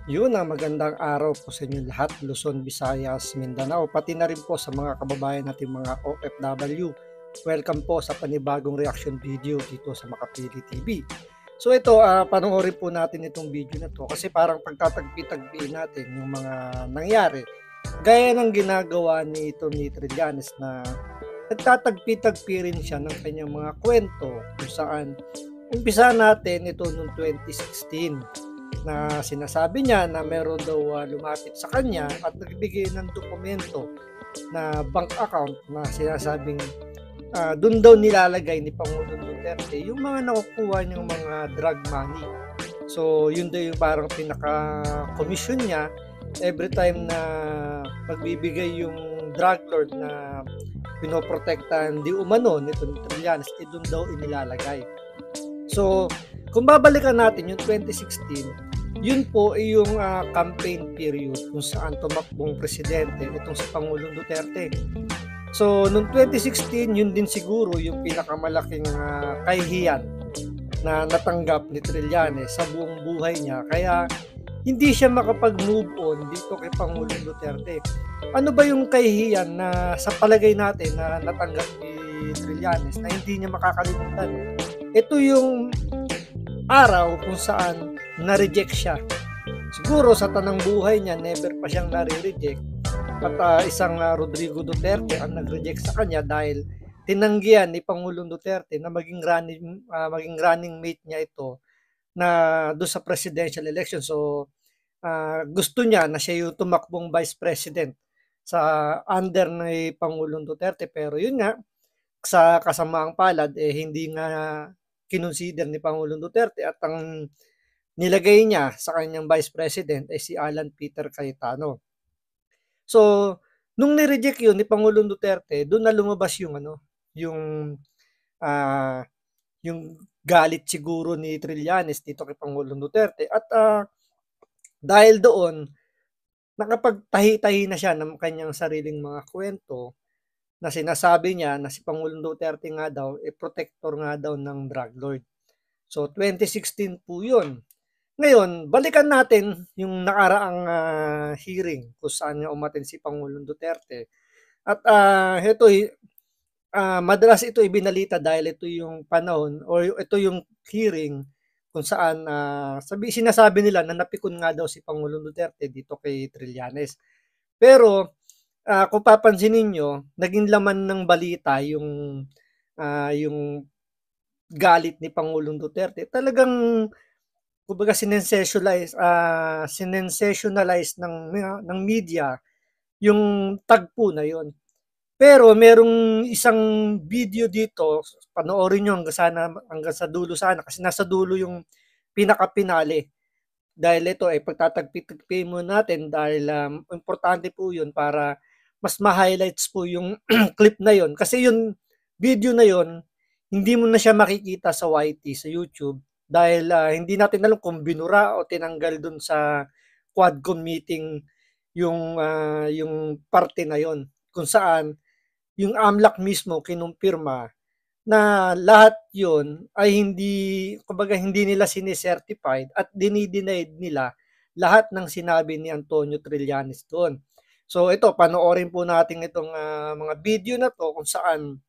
Magandang araw po sa inyo lahat, Luzon, Visayas, Mindanao, pati na rin po sa mga kababayan nating mga OFW. Welcome po sa panibagong reaction video dito sa Makapili TV. So ito, panoorin po natin itong video na to kasi parang pagtatagpi-tagpiin natin yung mga nangyari. Gaya ng ginagawa ni Tony Trillanes na nagtatagpi-tagpi rin siya ng kanyang mga kwento kung saan umpisa natin ito noong 2016 na sinasabi niya na meron daw lumapit sa kanya at nagbigay ng dokumento na bank account na sinasabing doon daw nilalagay ni Pangulong Duterte yung mga nakukuha niyang mga drug money. So yun daw yung parang pinaka-commission niya every time na magbibigay yung drug lord na pinoprotektahan di umano nito ni Trillanes, doon daw inilalagay. So, kung babalikan natin yung 2016, yun po ay yung campaign period kung saan tumakbong presidente itong si Pangulong Duterte. So, noong 2016, yun din siguro yung pinakamalaking kahihiyan na natanggap ni Trillanes sa buong buhay niya. Kaya, hindi siya makapag-move on dito kay Pangulong Duterte. Ano ba yung kahihiyan na sa palagay natin na natanggap ni Trillanes na hindi niya makakalimutan? Ito yung araw kung saan na-reject siya. Siguro sa tanang buhay niya, never pa siyang nare-reject. At isang Rodrigo Duterte ang nag-reject sa kanya dahil tinanggihan ni Pangulong Duterte na maging running mate niya ito na doon sa presidential election. So, gusto niya na siya yung tumakbong vice president sa under ni Pangulong Duterte. Pero yun nga, sa kasamaang palad, hindi nga kinonsider ni Pangulong Duterte at ang nilagay niya sa kanyang vice president ay si Alan Peter Cayetano. So, nung ni-reject yun ni Pangulong Duterte, doon na lumabas yung yung uh, yung galit siguro ni Trillanes dito kay Pangulong Duterte at dahil doon nakapagtahi-tahi na siya ng kanyang sariling mga kwento na sinasabi niya na si Pangulong Duterte nga daw protector nga daw ng drug lord. So 2016 po 'yun. Ngayon, balikan natin yung nakaraang hearing kung saan nga umattend si Pangulong Duterte. At madalas ito ibinalita dahil ito yung panahon o ito yung hearing kung saan sinasabi nila na napikon nga daw si Pangulong Duterte dito kay Trillanes. Pero kung papansinin niyo, naging laman ng balita yung galit ni Pangulong Duterte. Talagang kumbaga sinensationalize ng media yung tagpo na yon. Pero merong isang video dito, panoorin niyo hanggang sa dulo sana kasi nasa dulo yung pinaka-pinale. Dahil ito ay pagtatagpi-tagpi mo natin dahil importante po yun para mas ma-highlights po yung clip na yon. Kasi yung video na yon, hindi mo na siya makikita sa YT, sa YouTube. Dahil hindi natin alam kung binura o tinanggal dun sa Quadcom meeting yung parte na yon. Kung saan yung AMLAC mismo kinumpirma na lahat yon ay hindi nila sinicertified at dinidenied nila lahat ng sinabi ni Antonio Trillanes doon. So ito, panoorin po natin itong mga video na to kung saan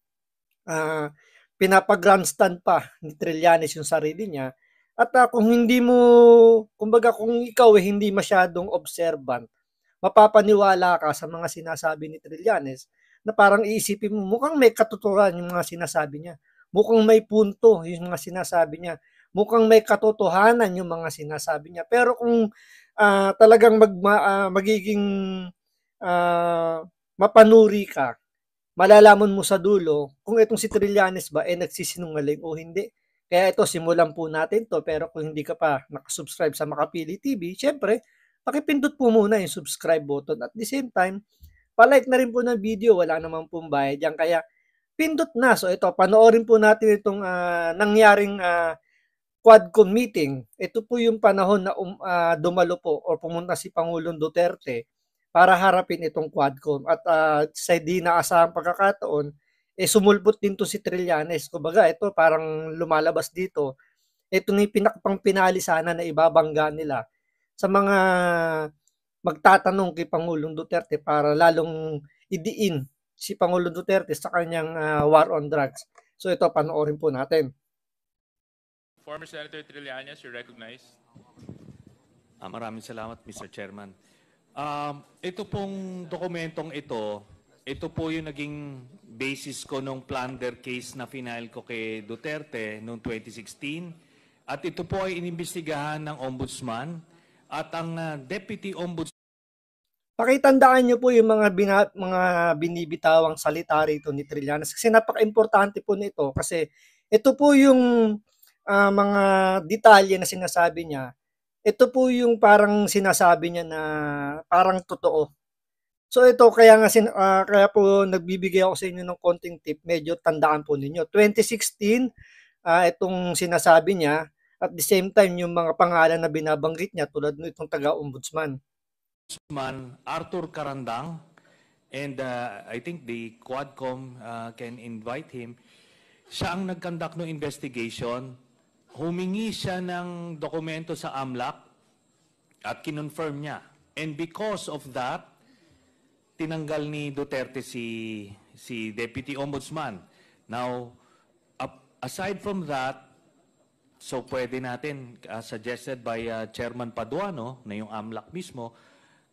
pinapag-grandstand pa ni Trillanes yung sarili niya. At kung ikaw hindi masyadong observant, mapapaniwala ka sa mga sinasabi ni Trillanes na parang iisipin mo, mukhang may katotohanan yung mga sinasabi niya. Mukhang may punto yung mga sinasabi niya. Mukhang may katotohanan yung mga sinasabi niya. Pero kung talagang magiging mapanuri ka, malalaman mo sa dulo kung itong si Trillanes ba nagsisinungaling o hindi. Kaya ito, simulan po natin to. Pero kung hindi ka pa nakasubscribe sa Makapili TV, syempre, pakipindot po muna yung subscribe button. At the same time, palike na rin po ng video, wala namang pong bayad yan. Kaya pindot na. So ito, panoorin po natin itong nangyaring Quadcom meeting. Ito po yung panahon na dumalo po o pumunta si Pangulong Duterte para harapin itong Quadcom. At sa di naasahang pagkakataon, sumulpot din to si Trillanes. Kumbaga, ito parang lumalabas dito. Ito na yung pinakapang pinali sana na ibabangga nila sa mga magtatanong kay Pangulong Duterte para lalong idiin si Pangulong Duterte sa kanyang war on drugs. So ito, panoorin po natin. Former Senator Trillanes, you're recognized. Maraming salamat, Mr. Chairman. Ito pong dokumentong ito po yung naging basis ko nung plunder case na final ko kay Duterte noong 2016. At ito po ay inimbestigahan ng Ombudsman at ang Deputy Ombudsman. Pakitandaan niyo po yung mga binibitawang salita rito ni Trillanes kasi napaka-importante po nito kasi ito po yung mga detalye na sinasabi niya. Ito po yung parang sinasabi niya na parang totoo. So ito kaya po nagbibigay ako sa inyo ng konting tip, medyo tandaan po ninyo. 2016 itong sinasabi niya at the same time yung mga pangalan na binabanggit niya tulad nitong taga-ombudsman. Arthur Carandang, and I think the Quadcom can invite him. Siya ang nag-conduct ng investigation. Humingi siya ng dokumento sa AMLAC at kinonfirm niya. And because of that, tinanggal ni Duterte si Deputy Ombudsman. Now, aside from that, so pwede natin, suggested by Chairman Paduano, na yung AMLAC mismo,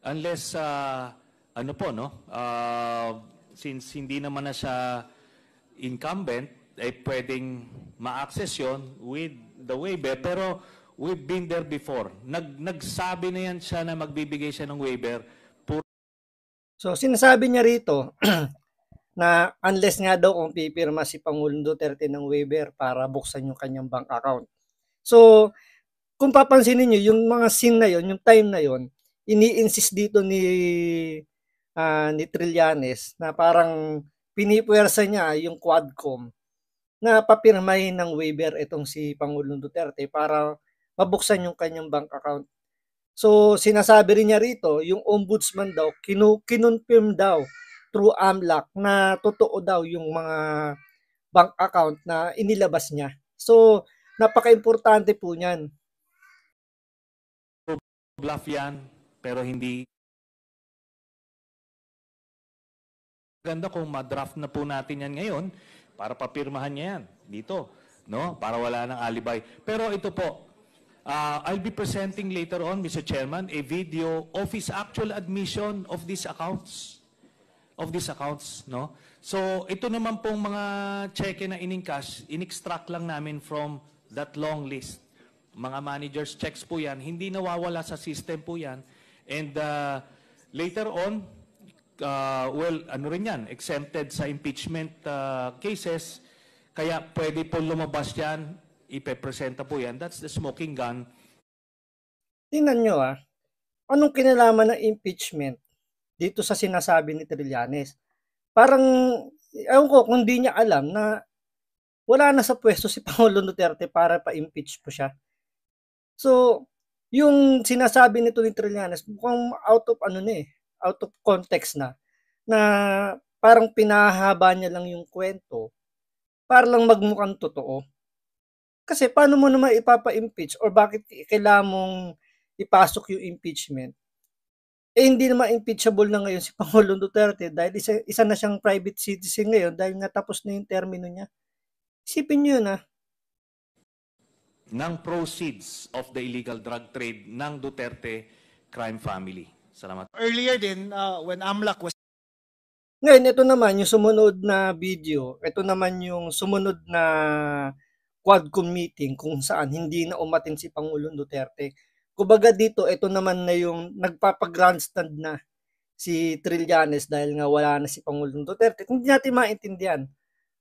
unless, since hindi naman na siya incumbent, pwedeng ma-access yun with the waiver. Pero we've been there before. Nagsabi na yan siya na magbibigay siya ng waiver. So, sinasabi niya rito na unless nga daw kung pipirma si Pangulong Duterte ng waiver para buksan yung kanyang bank account. So, kung papansinin niyo yung mga scene na yon, yung time na yon, ini-insist dito ni Trillanes na parang pinipuwersa niya yung Quadcom na papirmahin ng waiver itong si Pangulong Duterte para mabuksan yung kanyang bank account. So sinasabi rin niya rito, yung ombudsman daw, kinonfirm daw through AMLAC na totoo daw yung mga bank account na inilabas niya. So napaka-importante po niyan. Bluff yan. Pero hindi ganda kung ma-draft na po natin yan ngayon para papirmahan niya yan dito, no? Para wala nang alibay. Pero ito po, I'll be presenting later on, Mr. Chairman, a video of his actual admission of these accounts. No? So ito naman pong mga cheque na in-encash, in-extract lang namin from that long list. Mga managers checks po yan, hindi nawawala sa system po yan. And later on, exempted sa impeachment cases, kaya pwede po lumabas yan, ipepresenta po yan. That's the smoking gun. Tingnan nyo anong kinalaman ng impeachment dito sa sinasabi ni Trillanes? Parang, ewan ko kung di niya alam na wala na sa pwesto si Pangulong Duterte para pa-impeach po siya. So, yung sinasabi nito ni Trillanes, mukhang out of context na parang pinahaba niya lang yung kwento para lang magmukhang totoo. Kasi paano mo naman ipapa-impeach or bakit kailangan mong ipasok yung impeachment? Hindi naman impeachable na ngayon si Pangulong Duterte dahil isa na siyang private citizen ngayon dahil nga tapos na yung termino niya. Isipin niyo yun ng proceeds of the illegal drug trade ng Duterte crime family. Salamat. Earlier din, when AMLAC was... Ngayon, ito naman yung sumunod na video. Ito naman yung sumunod na Quadcom meeting kung saan hindi na umatin si Pangulong Duterte. Kumbaga dito, ito naman na yung nagpapag-grandstand na si Trillanes dahil nga wala na si Pangulong Duterte. Hindi natin maintindihan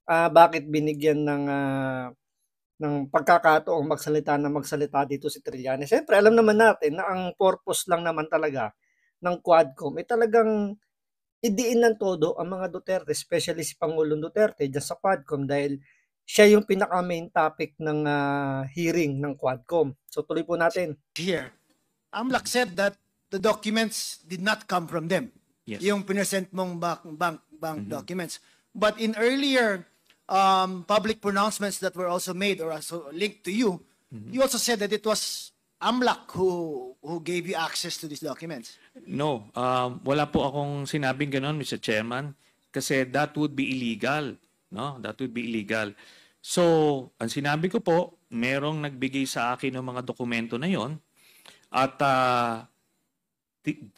bakit binigyan ng pagkakataong magsalita dito si Trillanes. Siyempre, alam naman natin na ang purpose lang naman talaga ng Quadcom talagang idiin ng todo ang mga Duterte, especially si Pangulong Duterte dyan sa Quadcom dahil siya yung pinaka-main topic ng hearing ng Quadcom. So tuloy po natin. Here, AMLAC said that the documents did not come from them. Yes. Yung present mong bank documents. But in earlier public pronouncements that were also made or also linked to you, you also said that it was AMLAC who gave you access to these documents? No, wala po akong sinabing gano'n, Mr. Chairman, kasi that would be illegal. No? That would be illegal. So, ang sinabi ko po, merong nagbigay sa akin ng mga dokumento na yon at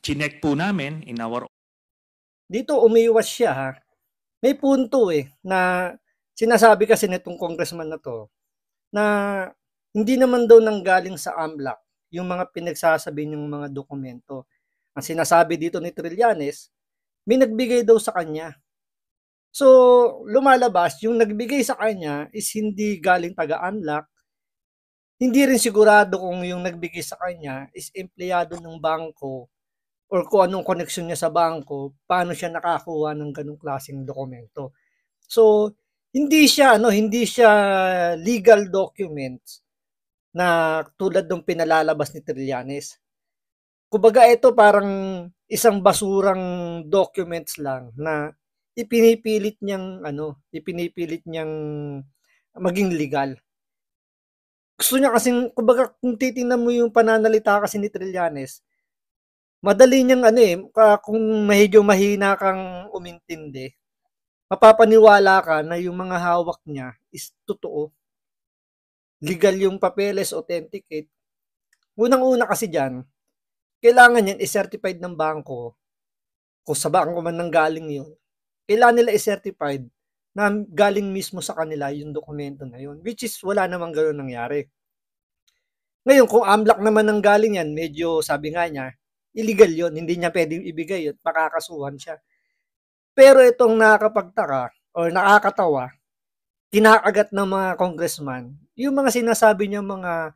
chinek po namin in our... Dito umiwas siya ha. May punto na sinasabi kasi nitong congressman na to na hindi naman daw nanggaling sa AMLAC yung mga pinagsasabi ng mga dokumento. Ang sinasabi dito ni Trillanes, may nagbigay daw sa kanya. So, lumalabas, yung nagbigay sa kanya is hindi galing taga-AMLAC. Hindi rin sigurado kung yung nagbigay sa kanya is empleyado ng bangko or kung anong koneksyon niya sa bangko, paano siya nakakuha ng ganung klaseng dokumento. So, hindi siya legal documents na tulad ng pinalalabas ni Trillanes. Kumbaga ito parang isang basurang documents lang na ipinipilit niyang maging legal. Gusto niya kasing, kumbaga kung titingnan mo yung pananalita kasi ni Trillanes, madali niyang kung medyo mahina kang umintindi, mapapaniwala ka na yung mga hawak niya is totoo. Legal yung papeles, authenticate. Unang-una kasi dyan, kailangan yan i-certified ng bangko. Kung sa bangko man nanggaling yun, kailangan nila i-certified na galing mismo sa kanila yung dokumento na yun. Which is wala namang gano'n nangyari. Ngayon, kung AMLAC naman nanggaling yan, medyo sabi nga niya, illegal yun. Hindi niya pwedeng ibigay yun. Makakasuhan siya. Pero itong nakakapagtaka or nakakatawa, kinakagat ng mga congressman, yung mga sinasabi niya mga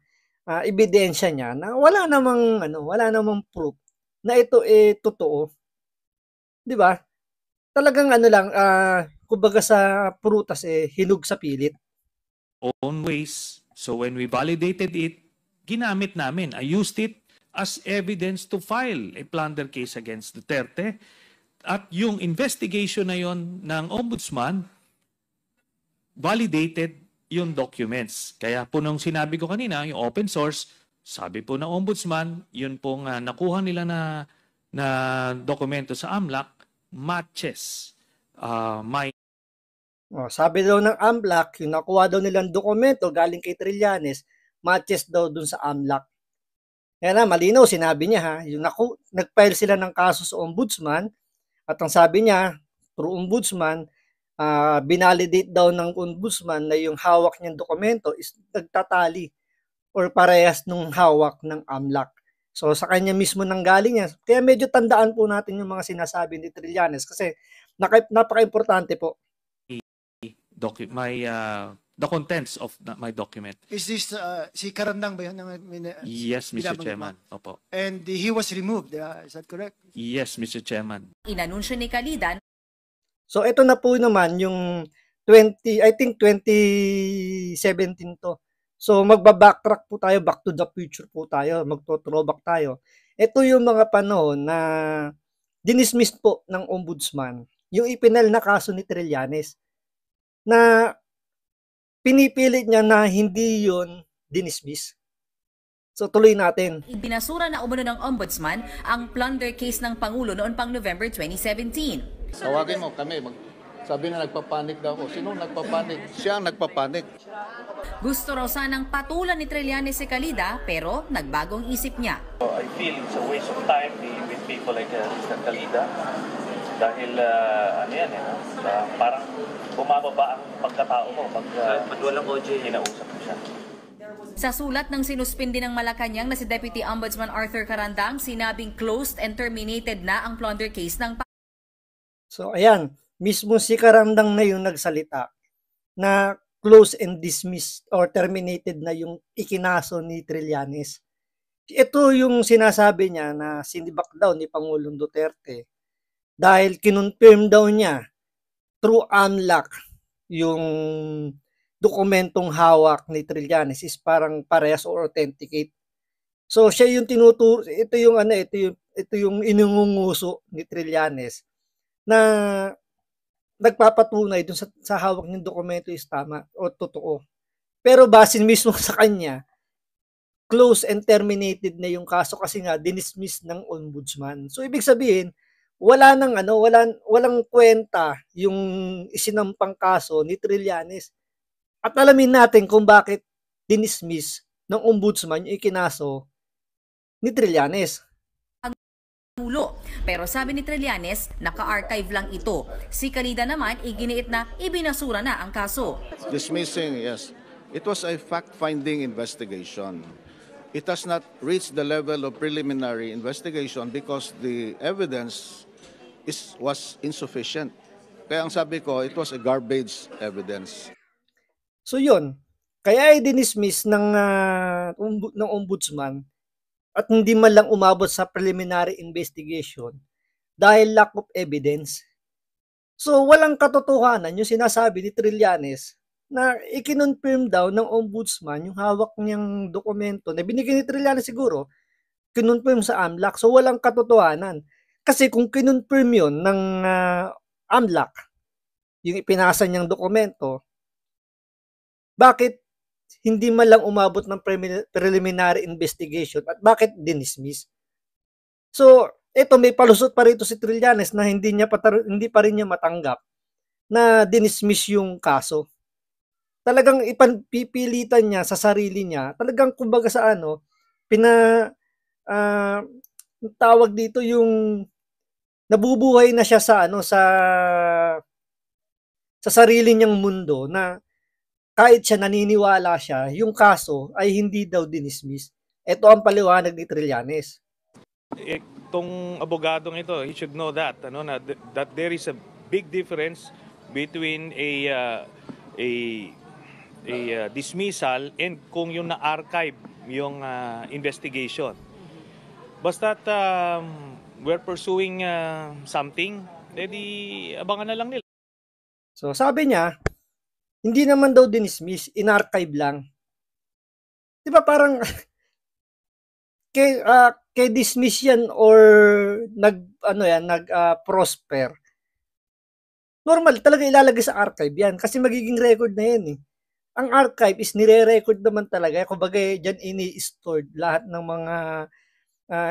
ebidensya niya na wala namang proof na ito totoo. 'Di ba? Talagang kumbaga sa prutas hinog sa pilit. own ways. So when we validated it, ginamit namin. I used it as evidence to file a plunder case against Duterte. At yung investigation na yon ng ombudsman, validated yung documents. Kaya po nung sinabi ko kanina, yung open source, sabi po ng ombudsman, yun pong nakuha nila na dokumento sa AMLAC, matches my... Sabi daw ng AMLAC, yung nakuha daw nilang dokumento galing kay Trillanes, matches daw dun sa AMLAC. Kaya na, malinaw, sinabi niya ha, yung nag-file sila ng kaso sa ombudsman, at ang sabi niya, through ombudsman, binalidate daw ng ombudsman na yung hawak niyang dokumento is nagtatali or parehas nung hawak ng AMLAC. So sa kanya mismo nanggaling yan. Kaya medyo tandaan po natin yung mga sinasabi ni Trillanes kasi napaka-importante po. The contents of my document. Is this si Karandang ba yun? Yes, Mr. Chairman. Opo. And he was removed, is that correct? Yes, Mr. Chairman. Inanunsyo ni Calida. So ito na po naman yung 2017 to. So magba-backtrack po tayo, back to the future po tayo, magto-throwback tayo. Ito yung mga panahon na dinismiss po ng ombudsman yung ipinal na kaso ni Trillanes na pinipilit niya na hindi yun dinismiss. So tuloy natin. Ibinasura na umano ng ombudsman ang plunder case ng Pangulo noon pang November 2017. Tawagin mo kami. Sabi na nagpapanik daw ako. Sino nagpapanik? Siya ang nagpapanik. Gusto raw sanang patulan ni Trillanes si Calida pero nagbagong isip niya. I feel it's a waste of time with people like Mr. Calida. Dahil parang bumababa ang pagkatao mo pag walang OJ, hinausap mo siya. Sa sulat ng sinuspindi ng Malacanang na si Deputy Ombudsman Arthur Carandang, sinabing closed and terminated na ang plunder case ng... So ayan, mismo si Carandang na yung nagsalita na closed and dismissed or terminated na yung ikinaso ni Trillanes. Ito yung sinasabi niya na sinibak daw ni Pangulong Duterte dahil kinonfirm daw niya through AMLAC yung dokumentong hawak ni Trillanes is parang parehas or authenticate. So siya yung ito yung inungunguso ni Trillanes na nagpapatunay dun sa hawak ng dokumento is tama o totoo. Pero base mismo sa kanya, close and terminated na yung kaso kasi nga dinismiss ng ombudsman. So ibig sabihin, walang kwenta yung isinampang kaso ni Trillanes. At alamin natin kung bakit dinismiss ng ombudsman yung ikinaso ni Trillanes. Pero sabi ni Trillanes, naka-archive lang ito. Si Calida naman, iginiit na ibinasura na ang kaso. Dismissing, yes. It was a fact-finding investigation. It has not reached the level of preliminary investigation because the evidence was insufficient. Kaya ang sabi ko, it was a garbage evidence. So yun, kaya i-dismiss ng ombudsman at hindi man lang umabot sa preliminary investigation dahil lack of evidence. So walang katotohanan yung sinasabi ni Trillanes na ikinonfirm daw ng ombudsman yung hawak niyang dokumento na binigay ni Trillanes siguro, kinonfirm sa AMLAC. So walang katotohanan. Kasi kung kinonfirm yun ng AMLAC, yung ipinasa niyang dokumento, bakit hindi man lang umabot ng preliminary investigation at bakit dinismiss? So, ito may palusot pa rito si Trillanes na hindi pa rin niya matanggap na dinismiss yung kaso. Talagang ipipilitan niya sa sarili niya. Talagang kumbaga sa tawag dito yung nabubuhay na siya sa sarili niyang mundo na kahit siya naniniwala siya, yung kaso ay hindi daw dinismiss. Ito ang paliwanag ni Trillanes. Itong abogadong ito, he should know that that there is a big difference between a dismissal and kung yung na-archive yung investigation. Basta't we're pursuing something, edi abangan na lang nila. So sabi niya, hindi naman daw dinismiss, in-archive lang. 'Di ba parang kay dismiss yan or prosper. Normal talaga ilalagay sa archive yan kasi magiging record na yan eh. Ang archive is nire-record naman talaga. Kumbaga diyan ini-stored lahat ng mga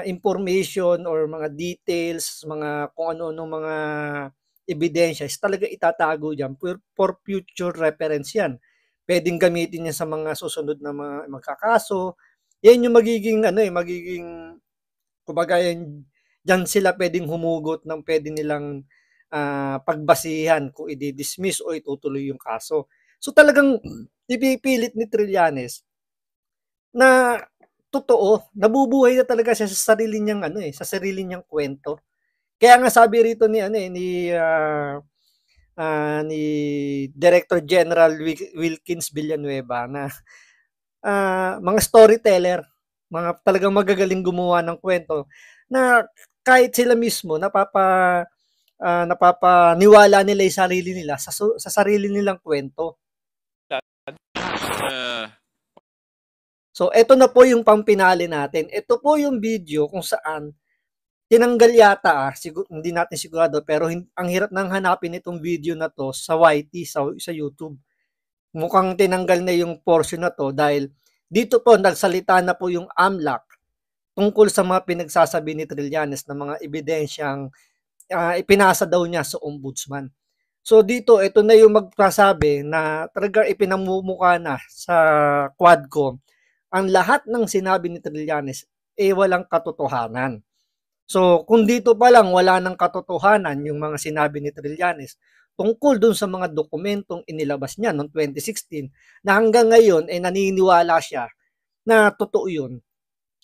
information or mga details, mga kung ano-ano mga ebidensya is talaga itatago diyan for future reference yan. Pwedeng gamitin yan sa mga susunod na mga magkakaso. Yan yung magiging kumbaga diyan sila pwedeng humugot ng pwede nilang pagbasihan kung i-dismiss o itutuloy yung kaso. So talagang ipipilit ni Trillanes na totoo, nabubuhay na talaga siya sa sarili niyang sa sarili niyang kwento. Kaya nga sabi rito ni Director General Wilkins Villanueva na mga storyteller, mga talagang magagaling gumawa ng kwento na kahit sila mismo napapaniwala nila yung sarili nila sa sarili nilang kwento. So ito na po yung pampinali natin. Ito po yung video kung saan tinanggal yata, hindi natin sigurado, pero ang hirap nang hanapin itong video na to sa YT, sa YouTube. Mukhang tinanggal na yung portion na to dahil dito po nagsalita na po yung AMLAC tungkol sa mga pinagsasabi ni Trillanes na mga ebidensyang ipinasa daw niya sa ombudsman. So dito, ito na yung magsasabi na talaga ipinamumukha na sa Quadcom ang lahat ng sinabi ni Trillanes walang katotohanan. So, kung dito pa lang wala ng katotohanan yung mga sinabi ni Trillanes tungkol dun sa mga dokumentong inilabas niya noong 2016 na hanggang ngayon naniniwala siya na totoo yun.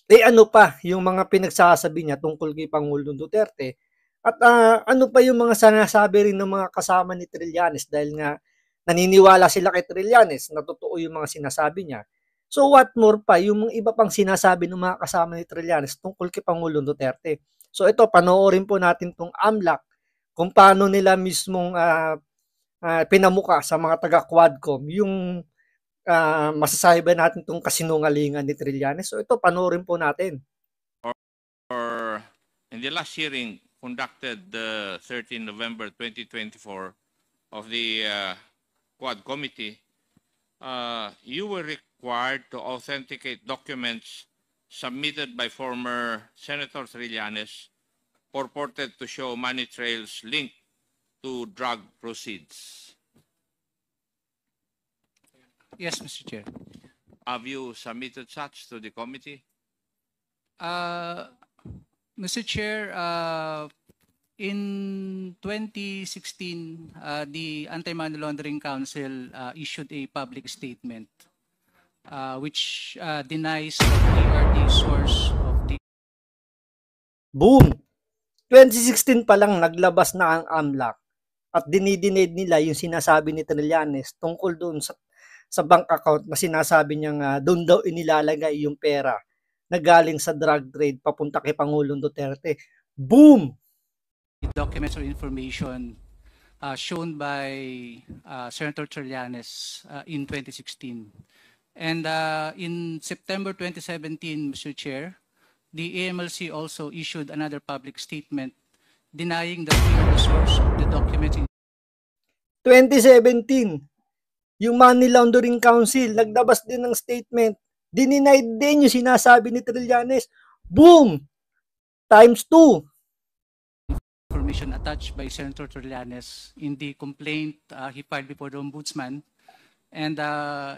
Ano pa yung mga pinagsasabi niya tungkol kay Pangulong Duterte at ano pa yung mga sinasabi rin ng mga kasama ni Trillanes dahil nga naniniwala sila kay Trillanes na totoo yung mga sinasabi niya. So what more pa yung mga iba pang sinasabi ng mga kasama ni Trillanes tungkol kay Pangulong Duterte. So ito, panoorin po natin tong AMLAC kung paano nila mismong pinamuka sa mga taga-Quadcom yung masasabi natin tong kasinungalingan ni Trillanes. So ito, panoorin po natin. Or in the last hearing conducted 13 November 2024 of the Quad Committee, you were required required to authenticate documents submitted by former Senator Trillanes purported to show money trails linked to drug proceeds. Yes, Mr. Chair. Have you submitted such to the committee? Mr. Chair, in 2016, the Anti-Money Laundering Council issued a public statement which denies that we are the source of the... Boom! 2016 pa lang naglabas na ang AMLAC at dinidinade nila yung sinasabi ni Trillanes tungkol doon sa bank account na sinasabi niyang doon daw inilalagay yung pera na galing sa drug trade papunta kay Pangulong Duterte. Boom! Documents or information shown by Senator Trillanes in 2016. And in September 2017, Mr. Chair, the AMLC also issued another public statement denying that we are the source of the documents. 2017, yung Money Laundering Council naglabas din ng statement. Dininied din yung sinasabi ni Trillanes. Boom! Times 2. Information attached by Senator Trillanes in the complaint he filed before the Ombudsman. And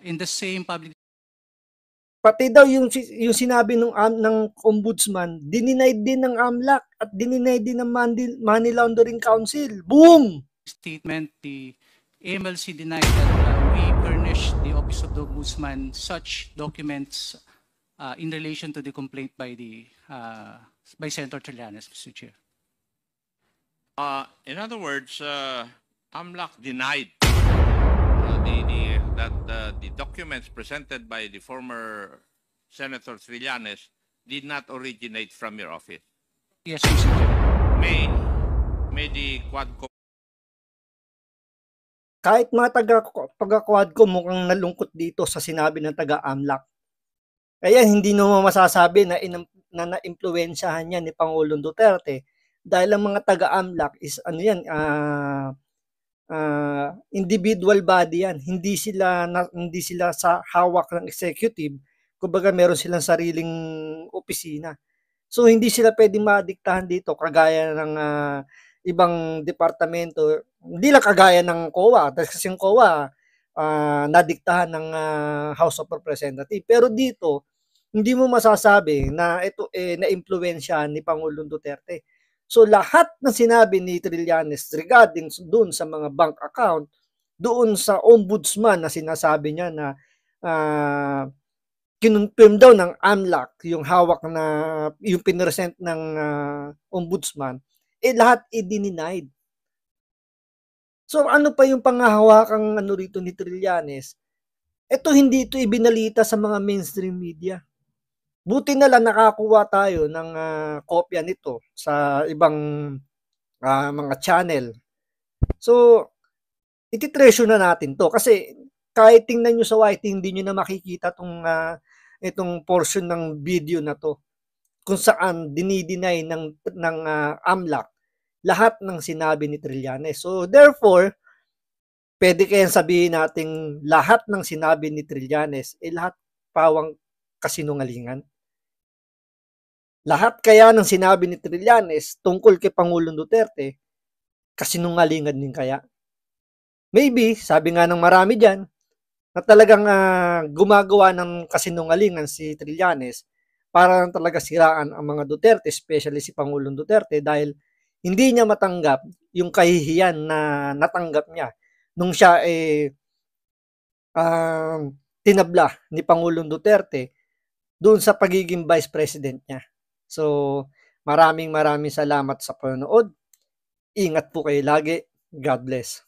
in the same public... Pati daw yung sinabi ng Ombudsman, dininied din ng AMLAC at dininied din ng Money Laundering Council. Boom! Statement, the AMLC denied that we furnished the Office of the Ombudsman such documents in relation to the complaint by by Senator Trillanes, Mr. Chair. In other words, AMLAC denied that the documents presented by the former Senator Trillanes did not originate from your office. Yes, Mr. Chair. May the Quadcom... Kahit mga taga-Quadcom mukhang nalungkot dito sa sinabi ng taga-AMLAC. Kaya hindi naman masasabi na na-impluwensyahan niya ni Pangulong Duterte dahil ang mga taga-AMLAC is individual body yan. Hindi sila sa hawak ng executive. Kumbaga meron silang sariling opisina. So hindi sila pwedeng madiktahan dito kagaya ng ibang departamento. Hindi lang kagaya ng COA. Kasi yung COA nadiktahan ng House of Representatives. Pero dito, hindi mo masasabi na ito na-impluwensyahan ni Pangulong Duterte. So lahat ng sinabi ni Trillanes regarding doon sa mga bank account, doon sa ombudsman na sinasabi niya na kinonfirm daw ng AMLAC yung hawak na yung pinresent ng ombudsman, lahat i-denied. So ano pa yung pangahawakang rito ni Trillanes? Hindi ito ibinalita sa mga mainstream media. Buti na lang nakakuha tayo ng kopya nito sa ibang mga channel. So, ititreasure na natin to kasi kahit tingnan nyo sa YT, hindi nyo na makikita itong portion ng video na to kung saan dinideny ng AMLAC lahat ng sinabi ni Trillanes. So, therefore, pwede kayang sabihin natin lahat ng sinabi ni Trillanes, lahat pawang kasinungalingan. Lahat kaya ng sinabi ni Trillanes tungkol kay Pangulong Duterte, kasinungalingan din kaya. Maybe, sabi nga ng marami dyan, na talagang gumagawa ng kasinungalingan si Trillanes para talaga siraan ang mga Duterte, especially si Pangulong Duterte, dahil hindi niya matanggap yung kahihiyan na natanggap niya nung siya tinabla ni Pangulong Duterte doon sa pagiging Vice President niya. So, maraming salamat sa panonood. Ingat po kayo lagi. God bless.